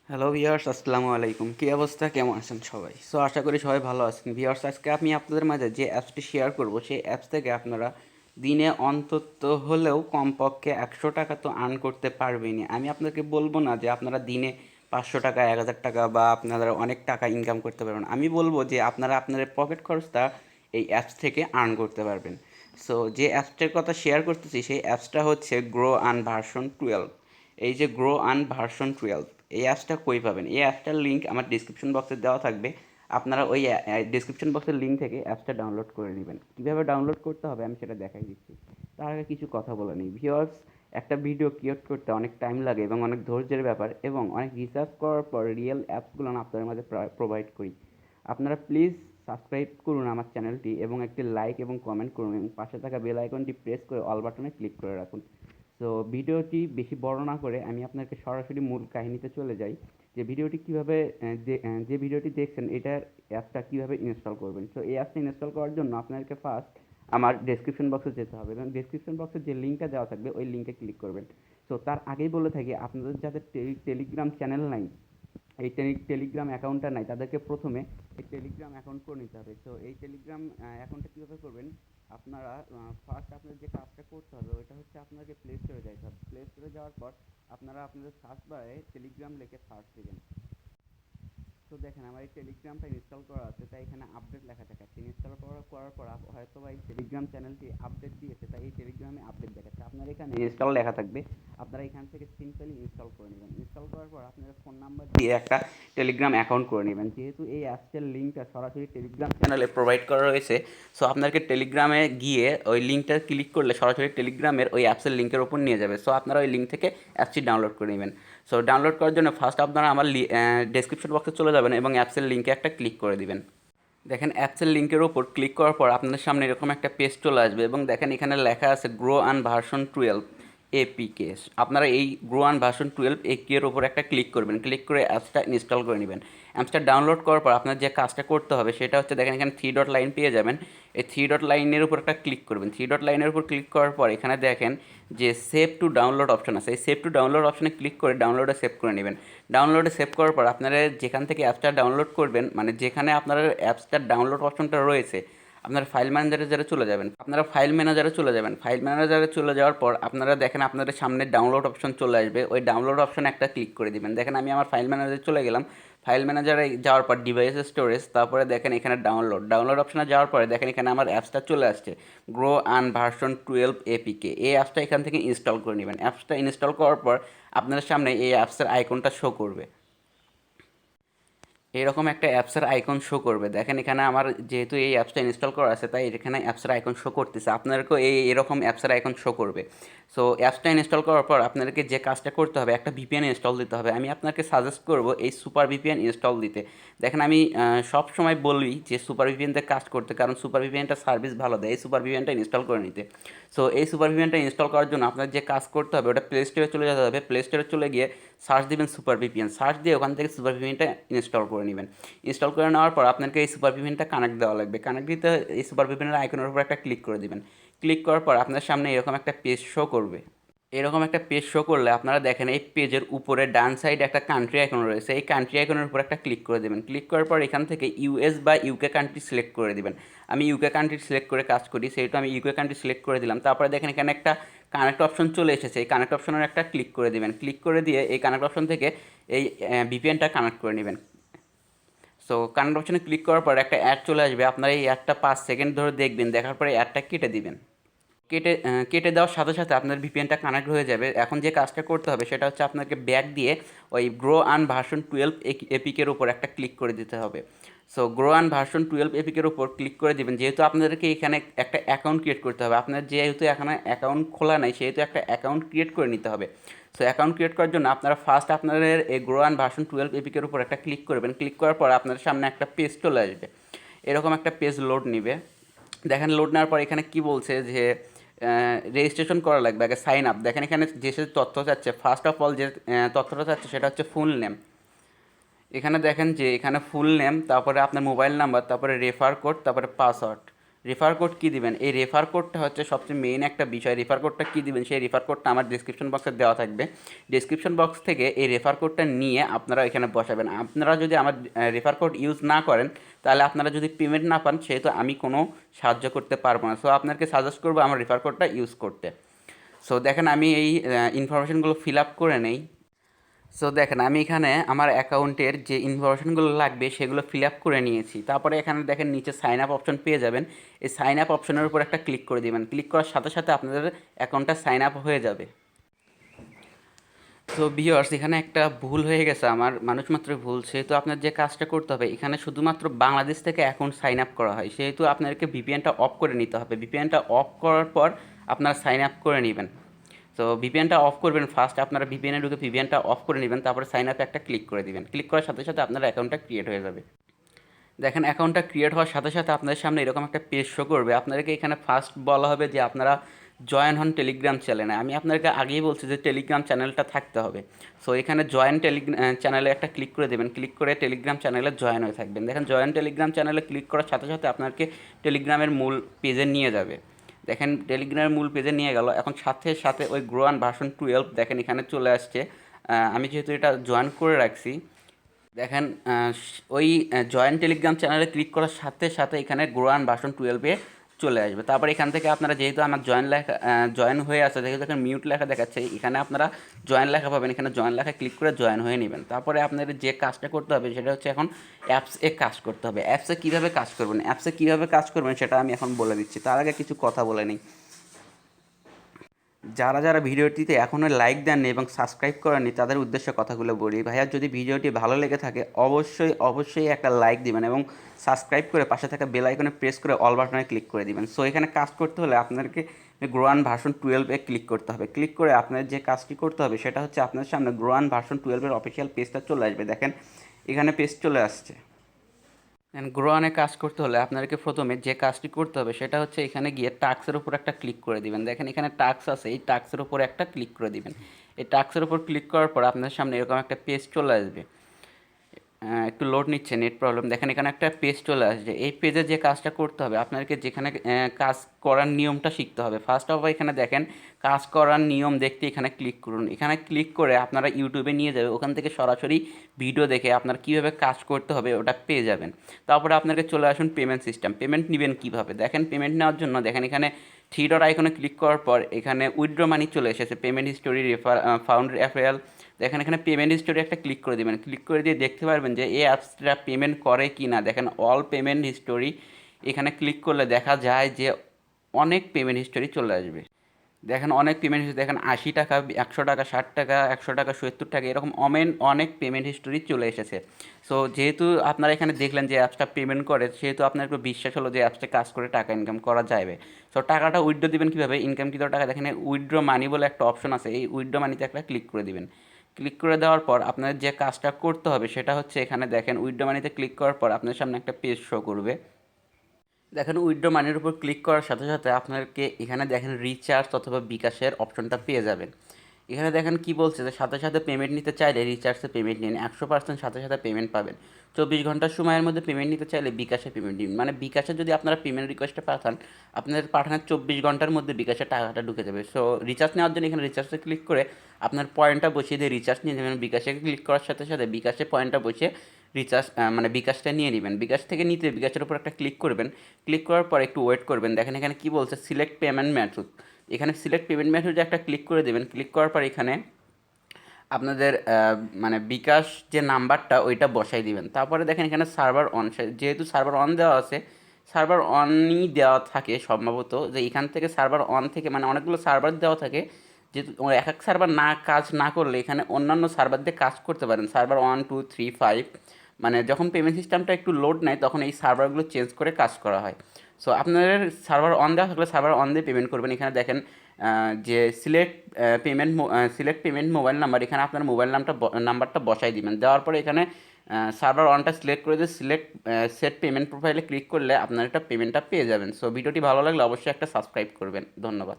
Hello viewers, আসসালামু আলাইকুম। কী অবস্থা, কেমন আছেন সবাই? সো আশা করি সবাই ভালো আছেন। ভিউয়ার্স, আজকে আমি আপনাদের মাঝে যে অ্যাপসটি শেয়ার করব, সেই অ্যাপস থেকে আপনারা দিনে অন্তত হলেও কমপক্ষে 100 টাকা তো আর্ন করতে পারবেনই। আমি আপনাকে বলবো না যে আপনারা দিনে 500 টাকা, 1000 টাকা বা আপনারা অনেক টাকা ইনকাম করতে পারবেন। আমি বলবো যে আপনারা আপনাদের পকেট খরচটা এই অ্যাপস থেকে আর্ন করতে পারবেন। সো যে অ্যাপসটার কথা শেয়ার করতেছি, সেই অ্যাপসটা হচ্ছে গ্রো আর্ন ভার্সন 12। এই যে গ্রো আর্ন ভার্সন 12, এই অ্যাপসটা কই পাবেন? এই অ্যাপসটার লিঙ্ক আমার ডিসক্রিপশন বক্সে দেওয়া থাকবে। আপনারা ওই ডিসক্রিপশন বক্সের লিঙ্ক থেকে অ্যাপসটা ডাউনলোড করে নেবেন। কীভাবে ডাউনলোড করতে হবে আমি সেটা দেখাই দিচ্ছি। তার আগে কিছু কথা বলে নিই। ভিউয়ার্স, একটা ভিডিও ক্রিয়েট করতে অনেক টাইম লাগে এবং অনেক ধৈর্যের ব্যাপার, এবং অনেক রিসার্চ করার পর রিয়েল অ্যাপসগুলো আপনাদের মাঝে প্রোভাইড করি। আপনারা প্লিজ সাবস্ক্রাইব করুন আমার চ্যানেলটি এবং একটি লাইক এবং কমেন্ট করুন, এবং পাশে থাকা বেল আইকনটি প্রেস করে অল বাটনে ক্লিক করে রাখুন। তো ভিডিওটি বেশি বড় না করে আমি আপনাকে সরাসরি মূল কাহিনীতে চলে যাই, যে ভিডিওটি কীভাবে যে ভিডিওটি দেখছেন এটার অ্যাপটা কীভাবে ইনস্টল করবেন। তো এই অ্যাপটা ইনস্টল করার জন্য আপনাদেরকে ফার্স্ট আমার ডেসক্রিপশন বক্সে যেতে হবে, এবং ডেসক্রিপশন বক্সে যে লিঙ্কটা দেওয়া থাকবে ওই লিঙ্কে ক্লিক করবেন। তো তার আগেই বলে থাকি, আপনাদের যাদের টেলিগ্রাম চ্যানেল নাই, এই টেলিগ্রাম অ্যাকাউন্টটা নাই, তাদেরকে প্রথমে এই টেলিগ্রাম অ্যাকাউন্ট করে নিতে হবে। তো এই টেলিগ্রাম অ্যাকাউন্টটা কীভাবে করবেন? আপনারা ফার্স্ট আপনাদের যে কাজটা করতে হবে ওইটা হচ্ছে আপনাকে প্লে স্টোরে যাইতে হবে। প্লে স্টোরে যাওয়ার পর আপনারা আপনাদের সার্চ বারে টেলিগ্রাম লিখে সার্চ দেবেন। তো দেখেন আমার এই টেলিগ্রামটা ইনস্টল করা আছে, তাই এখানে আপডেট লেখা দেখাচ্ছে। ইনস্টল করার পর হয়তো বা এই টেলিগ্রাম চ্যানেলটি আপডেট দিয়েছে, তাই এই টেলিগ্রামে আপডেট দেখাচ্ছে। আপনার এখানে ইনস্টল লেখা থাকবে, আপনারা এখান থেকে সিম্পলি ইনস্টল করে নেবেন। ইনস্টল করার পর আপনারা ফোন নাম্বার দিয়ে একটা টেলিগ্রাম অ্যাকাউন্ট করে নেবেন। যেহেতু এই অ্যাপসের লিঙ্কটা সরাসরি টেলিগ্রাম চ্যানেলে প্রোভাইড করা রয়েছে, সো আপনাকে টেলিগ্রামে গিয়ে ওই লিঙ্কটা ক্লিক করলে সরাসরি টেলিগ্রামের ওই অ্যাপসের লিঙ্কের ওপর নিয়ে যাবে। সো আপনারা ওই লিঙ্ক থেকে অ্যাপসটি ডাউনলোড করে নেবেন। সো ডাউনলোড করার জন্য ফার্স্ট আপনারা আমার ডেসক্রিপশন বক্সে চলে যাবেন এবং অ্যাপসের লিঙ্কে একটা ক্লিক করে দিবেন। দেখেন অ্যাপসের লিঙ্কের ওপর ক্লিক করার পর আপনাদের সামনে এরকম একটা পেজ চলে আসবে, এবং দেখেন এখানে লেখা আছে গ্রো আন ভার্সন 12 এপিকে। আপনারা এই গ্রো আন ভার্সন 12 এর ওপর একটা ক্লিক করবেন। ক্লিক করে অ্যাপসটা ইনস্টল করে নেবেন। অ্যাপসটা ডাউনলোড করার পর আপনার যে কাজটা করতে হবে সেটা হচ্ছে, দেখেন এখানে 3 ডট লাইন পেয়ে যাবেন। এই 3 ডট লাইনের উপর একটা ক্লিক করবেন। 3 ডট লাইনের উপর ক্লিক করার পর এখানে দেখেন যে সেভ টু ডাউনলোড অপশন আছে। এই সেভ টু ডাউনলোড অপশনে ক্লিক করে ডাউনলোডে সেভ করে নেবেন। ডাউনলোডে সেভ করার পর আপনারা যেখান থেকে অ্যাপসটা ডাউনলোড করবেন, মানে যেখানে আপনার অ্যাপসটার ডাউনলোড অপশনটা রয়েছে, আপনার ফাইল ম্যানেজারে যারা চলে যাবেন, আপনারা ফাইল ম্যানেজারে চলে যাবেন। ফাইল ম্যানেজারে চলে যাওয়ার পর আপনারা দেখেন আপনাদের সামনে ডাউনলোড অপশন চলে আসবে। ওই ডাউনলোড অপশনে একটা ক্লিক করে দিবেন। দেখেন আমি আমার ফাইল ম্যানেজারে চলে গেলাম। ফাইল ম্যানেজারে যাওয়ার পর ডিভাইস স্টোরেজ, তারপরে দেখেন এখানে ডাউনলোড অপশনে যাওয়ার পরে দেখেন এখানে আমার অ্যাপসটা চলে আসছে, গ্রো আন ভার্সন 12 এপিকে। এই অ্যাপসটা এখান থেকে ইনস্টল করে নেবেন। অ্যাপসটা ইনস্টল করার পর আপনাদের সামনে এই অ্যাপসের আইকনটা শো করবে। এরকম একটা অ্যাপসের আইকন শো করবে। দেখেন এখানে আমার যেহেতু এই অ্যাপসটা ইনস্টল করা আছে, তাই এখানে অ্যাপসের আইকন শো করতেছে। আপনাদেরকেও এরকম অ্যাপসের আইকন শো করবে। সো অ্যাপসটা ইনস্টল করার পর আপনাদেরকে যে কাজটা করতে হবে, একটা ভিপিএন ইনস্টল দিতে হবে। আমি আপনাকে সাজেস্ট করব এই সুপার ভিপিএন ইনস্টল দিতে। দেখেন আমি সব সময় বলি যে সুপার ভিপিএনতে কাজ করতে, কারণ সুপার ভিপিএনটা সার্ভিস ভালো দেয়। এই সুপার ভিপিএনটা ইনস্টল করে নিতে। সো এই সুপার ভিপিএনটা ইনস্টল করার জন্য আপনার যে কাজ করতে হবে, ওটা প্লে স্টোরে চলে যেতে হবে। প্লে স্টোরে চলে গিয়ে সার্চ দিবেন সুপার ভিপিএন। সার্চ দিয়ে ওখান থেকে সুপার ভিপিএনটা ইনস্টল করে নেবেন। ইনস্টল করে নেওয়ার পর আপনাকে এই সুপার ভিপিএনটা কানেক্ট দেওয়া লাগবে। কানেক্ট দিতে এই সুপার ভিপিএনের আইকনের উপর একটা ক্লিক করে দিবেন। ক্লিক করার পর আপনার সামনে এরকম একটা পেজ শো করবে। এরকম একটা পেজ শো করলে আপনারা দেখেন এই পেজের উপরে ডান সাইডে একটা কান্ট্রি আইকন রয়েছে। এই কান্ট্রি আইকনের উপর একটা ক্লিক করে দেবেন। ক্লিক করার পর এখান থেকে ইউএস বা ইউকে কান্ট্রি সিলেক্ট করে দিবেন। আমি ইউকে কান্ট্রি সিলেক্ট করে কাজ করি, সেহেতু আমি ইউকে কান্ট্রি সিলেক্ট করে দিলাম। তারপরে দেখেন এখানে একটা কানেক্ট অপশন চলে এসেছে। এই কানেক্ট অপশনের একটা ক্লিক করে দিবেন। ক্লিক করে দিয়ে এই কানেক্ট অপশন থেকে এই ভিপিএনটা কানেক্ট করে নেবেন। সো কানেক্ট অপশনে ক্লিক করার পর একটা অ্যাড চলে আসবে। আপনারা এই অ্যাডটা 5 সেকেন্ড ধরে দেখবেন। দেখার পরে অ্যাডটা কেটে দিবেন। কেটে দেওয়ার সাথে সাথে আপনার ভিপিএনটা কানেক্ট হয়ে যাবে। এখন যে কাজটা করতে হবে সেটা হচ্ছে আপনাকে ব্যাক দিয়ে ওই গ্রো আন ভার্সন 12 এপিকের উপর একটা ক্লিক করে দিতে হবে। সো গ্রো আন ভার্সন 12 এপিকের উপর ক্লিক করে দিবেন। যেহেতু আপনাদেরকে এখানে একটা অ্যাকাউন্ট ক্রিয়েট করতে হবে, আপনার যেহেতু এখানে অ্যাকাউন্ট খোলা নাই, সেহেতু একটা অ্যাকাউন্ট ক্রিয়েট করে নিতে হবে। সো অ্যাকাউন্ট ক্রিয়েট করার জন্য আপনারা ফার্স্ট আপনাদের এই গ্রো আন ভার্সন 12 এপিকের উপর একটা ক্লিক করবেন। ক্লিক করার পর আপনাদের সামনে একটা পেজ চলে আসবে। এরকম একটা পেজ লোড নিবে। দেখেন লোড নেওয়ার পর এখানে কি বলছে যে রেজিস্ট্রেশন করা লাগবে, আগে সাইন আপ। দেখেন এখানে যে সে তথ্য চাচ্ছে, ফার্স্ট অফ অল যে তথ্যটা চাচ্ছে সেটা হচ্ছে ফুল নেম। এখানে দেখেন যে এখানে ফুল নেম, তারপরে আপনার মোবাইল নাম্বার, তারপরে রেফার কোড, তারপরে পাসওয়ার্ড। রেফার কোড কী দিবেন, এই রেফার কোডটা হচ্ছে সবচেয়ে মেইন একটা বিষয়। রেফার কোডটা কী দিবেন, সেই রেফার কোডটা আমার ডিসক্রিপশন বক্সে দেওয়া থাকবে। ডিসক্রিপশন বক্স থেকে এই রেফার কোডটা নিয়ে আপনারা এখানে বসাবেন। আপনারা যদি আমার রেফার কোড ইউজ না করেন, তাহলে আপনারা যদি পেমেন্ট না পান, সেহেতু আমি কোনো সাহায্য করতে পারবো না। সো আপনাকে সাজেস্ট করবো আমার রেফার কোডটা ইউজ করতে। সো দেখেন আমি এই ইনফরমেশনগুলো ফিল আপ করে নেই। সো দেখেন আমি এখানে আমার অ্যাকাউন্টের যে ইনফরমেশনগুলো লাগবে সেগুলো ফিল আপ করে নিয়েছি। তারপরে এখানে দেখেন নিচে সাইন আপ অপশন পেয়ে যাবেন। এই সাইন আপ অপশনের উপর একটা ক্লিক করে দেবেন। ক্লিক করার সাথে সাথে আপনাদের অ্যাকাউন্টটা সাইন আপ হয়ে যাবে। তো ভিউয়ার্স, এখানে একটা ভুল হয়ে গেছে আমার, মানুষ মাত্র ভুল। সেহেতু আপনার যে কাজটা করতে হবে, এখানে শুধুমাত্র বাংলাদেশ থেকে অ্যাকাউন্ট সাইন আপ করা হয়, সেহেতু আপনাদেরকে ভিপিএনটা অফ করে নিতে হবে। ভিপিএনটা অফ করার পর আপনারা সাইন আপ করে নেবেন। তো ভিপিএনটা অফ করবেন, ফার্স্ট আপনারা ভিপিএনে ঢুকে ভিপিএনটা অফ করে নেবেন, তারপরে সাইন আপে একটা ক্লিক করে দিবেন। ক্লিক করার সাথে সাথে আপনার অ্যাকাউন্টটা ক্রিয়েট হয়ে যাবে। দেখেন অ্যাকাউন্টটা ক্রিয়েট হওয়ার সাথে সাথে আপনাদের সামনে এরকম একটা পেজ শো করবে। আপনাদেরকে এখানে ফার্স্ট বলা হবে যে আপনারা জয়েন হন টেলিগ্রাম চ্যানেলে। আমি আপনাদেরকে আগেই বলছি যে টেলিগ্রাম চ্যানেলটা থাকতে হবে। সো এখানে জয়েন টেলিগ্রাম চ্যানেলে একটা ক্লিক করে দেবেন। ক্লিক করে টেলিগ্রাম চ্যানেলে জয়েন হয়ে থাকবেন। দেখেন জয়েন টেলিগ্রাম চ্যানেলে ক্লিক করার সাথে সাথে আপনাকে টেলিগ্রামের মূল পেজে নিয়ে যাবে। দেখেন টেলিগ্রামের মূল পেজে নিয়ে গেল। এখন সাথে সাথে ওই গ্রোয়ান ভার্সন 12 দেখেন এখানে চলে আসছে। আমি যেহেতু এটা জয়েন করে রাখছি, দেখেন ওই জয়েন টেলিগ্রাম চ্যানেলে ক্লিক করার সাথে সাথে এখানে গ্রোয়ান ভার্সন 12 চলে আসবে। তারপর এখান থেকে আপনারা, যেহেতু আমার জয়েন হয়ে আছে, যেহেতু এখানে মিউট লেখা দেখাচ্ছে, এখানে আপনারা জয়েন লেখা পাবেন। এখানে জয়েন লেখা ক্লিক করে জয়েন হয়ে নেবেন। তারপরে আপনাদের যে কাজটা করতে হবে সেটা হচ্ছে এখন অ্যাপসে কাজ করতে হবে। অ্যাপসে কীভাবে কাজ করবেন, সেটা আমি এখন বলে দিচ্ছি। তার আগে কিছু কথা বলে নিই। যারা যারা ভিডিওটিতে এখনও লাইক দেননি এবং সাবস্ক্রাইব করেননি, তাদের উদ্দেশ্যে কথাগুলো বলি। ভাইয়া, যদি ভিডিওটি ভালো লেগে থাকে অবশ্যই একটা লাইক দিবেন এবং সাবস্ক্রাইব করে পাশে থাকা বেল আইকনে প্রেস করে অল বাটনে ক্লিক করে দিবেন। সো এখানে কাজ করতে হলে আপনাদেরকে গ্রোয়ান ভার্সন 12 ক্লিক করতে হবে। ক্লিক করে আপনার যে কাজটি করতে হবে সেটা হচ্ছে আপনার সামনে গ্রোয়ান ভার্সন 12 অফিসিয়াল পেজটা চলে আসবে। দেখেন এখানে পেজ চলে আসছে। গ্রোয়ানে কাজ করতে হলে আপনাদেরকে প্রথমে যে কাজটি করতে হবে সেটা হচ্ছে এখানে গিয়ে টাস্কের উপর একটা ক্লিক করে দিবেন। দেখেন এখানে টাস্ক আছে, এই টাস্কের উপর একটা ক্লিক করে দিবেন। এই টাস্কের উপর ক্লিক করার পর আপনার সামনে এরকম একটা পেজ চলে আসবে। একটু লোড নিচ্ছে, নেট প্রবলেম। দেখেন এখানে একটা পেজ চলে আসছে। এই পেজে যে কাজটা করতে হবে, আপনাদেরকে যেখানে কাজ করার নিয়মটা শিখতে হবে। ফার্স্ট অফ অল এখানে দেখেন কাজ করার নিয়ম দেখতে এখানে ক্লিক করুন। এখানে ক্লিক করে আপনারা ইউটিউবে নিয়ে যাবে, ওখান থেকে সরাসরি ভিডিও দেখে আপনার কীভাবে কাজ করতে হবে ওটা পেয়ে যাবেন। তারপরে আপনাকে চলে আসুন পেমেন্ট সিস্টেম। পেমেন্ট নেবেন কীভাবে, দেখেন পেমেন্ট নেওয়ার জন্য দেখেন এখানে থ্রি ডট আইকনে ক্লিক করার পর এখানে উইথড্র মানি চলে এসেছে, পেমেন্ট হিস্টোরি, ফাউন্ড রেফারেল। দেখেন এখানে পেমেন্ট হিস্টোরি একটা ক্লিক করে দেবেন। ক্লিক করে দিয়ে দেখতে পারবেন যে এই অ্যাপসটা পেমেন্ট করে কি না। দেখেন অল পেমেন্ট হিস্টোরি, এখানে ক্লিক করলে দেখা যায় যে অনেক পেমেন্ট হিস্টোরি চলে আসবে। দেখেন অনেক পেমেন্ট হিস্টোরি, দেখেন 80 টাকা, 100 টাকা, 60 টাকা, 100 টাকা, 70 টাকা, এরকম অনেক পেমেন্ট হিস্টোরি চলে এসেছে। সো যেহেতু আপনারা এখানে দেখলেন যে অ্যাপসটা পেমেন্ট করে, সেহেতু আপনার একটু বিশ্বাস হলো যে অ্যাপসটা কাজ করে টাকা ইনকাম করা যাবে। সো টাকাটা উইথড্র দিবেন কীভাবে, ইনকাম কত টাকা, দেখেন উইথড্র মানি বলে একটা অপশন আছে, এই উইথড্র মানিতে একটা ক্লিক করে দিবেন। ক্লিক করে দেওয়ার পর আপনার যে কাজটা করতে হবে সেটা হচ্ছে এখানে দেখেন উইথড্র মানিতে ক্লিক করার পর আপনার সামনে একটা পেজ শো করবে। দেখেন উইথড্র মানির উপর ক্লিক করার সাথে সাথে আপনাকে এখানে দেখেন রিচার্জ অথবা বিকাশের অপশনটা পেয়ে যাবেন। এখানে দেখেন কি বলছে যে সাথে সাথে পেমেন্ট নিতে চাইলে রিচার্জে পেমেন্ট নিন, 100% সাথে সাথে পেমেন্ট পাবেন। 24 ঘন্টার সময়ের মধ্যে পেমেন্ট নিতে চাইলে বিকাশে পেমেন্ট দিন। মানে বিকাশে যদি আপনারা পেমেন্ট রিকোয়েস্টটা পাঠান, আপনাদের পাঠানোর 24 ঘন্টার মধ্যে বিকাশে টাকাটা ঢুকে যাবে। সো রিচার্জ নেওয়ার জন্য এখানে রিচার্জে ক্লিক করে আপনার পয়েন্টটা বসিয়ে দিয়ে রিচার্জ নিয়ে নেবেন। বিকাশে ক্লিক করার সাথে সাথে বিকাশে পয়েন্টটা বসিয়ে রিচার্জ মানে বিকাশটা নিয়ে নেবেন। বিকাশ থেকে নিতে বিকাশের উপর একটা ক্লিক করবেন। ক্লিক করার পর একটু ওয়েট করবেন। দেখেন এখানে কি বলছে, সিলেক্ট পেমেন্ট মেথড। এখানে সিলেক্ট পেমেন্ট মেথডে একটা ক্লিক করে দেবেন। ক্লিক করার পর এখানে আপনাদের মানে বিকাশ যে নাম্বারটা ওইটা বসাই দিবেন। তারপরে দেখেন এখানে সার্ভার অন, যেহেতু সার্ভার অন দেওয়া আছে, সার্ভার অনই দেওয়া থাকে সম্ভবত, যে এখান থেকে সার্ভার অন থেকে মানে অনেকগুলো সার্ভার দেওয়া থাকে, যেহেতু এক এক সার্ভার কাজ না করলে এখানে অন্যান্য সার্ভার দিয়ে কাজ করতে পারেন। সার্ভার 1 2 3 5, মানে যখন পেমেন্ট সিস্টেমটা একটু লোড নেয় তখন এই সার্ভারগুলো চেঞ্জ করে কাজ করা হয়। সো আপনাদের সার্ভার অন দেওয়া থাকলে সার্ভার অন দিয়ে পেমেন্ট করবেন। এখানে দেখেন যে সিলেক্ট পেমেন্ট মোবাইল নাম্বার, এখানে আপনার মোবাইল নাম্বারটা বসাই দিবেন। দেওয়ার পরে এখানে সার্ভার অনটা সিলেক্ট করে দিয়ে সেট পেমেন্ট প্রোফাইলে ক্লিক করলে আপনার একটা পেমেন্টটা পেয়ে যাবেন। সো ভিডিওটি ভালো লাগলে অবশ্যই একটা সাবস্ক্রাইব করবেন। ধন্যবাদ।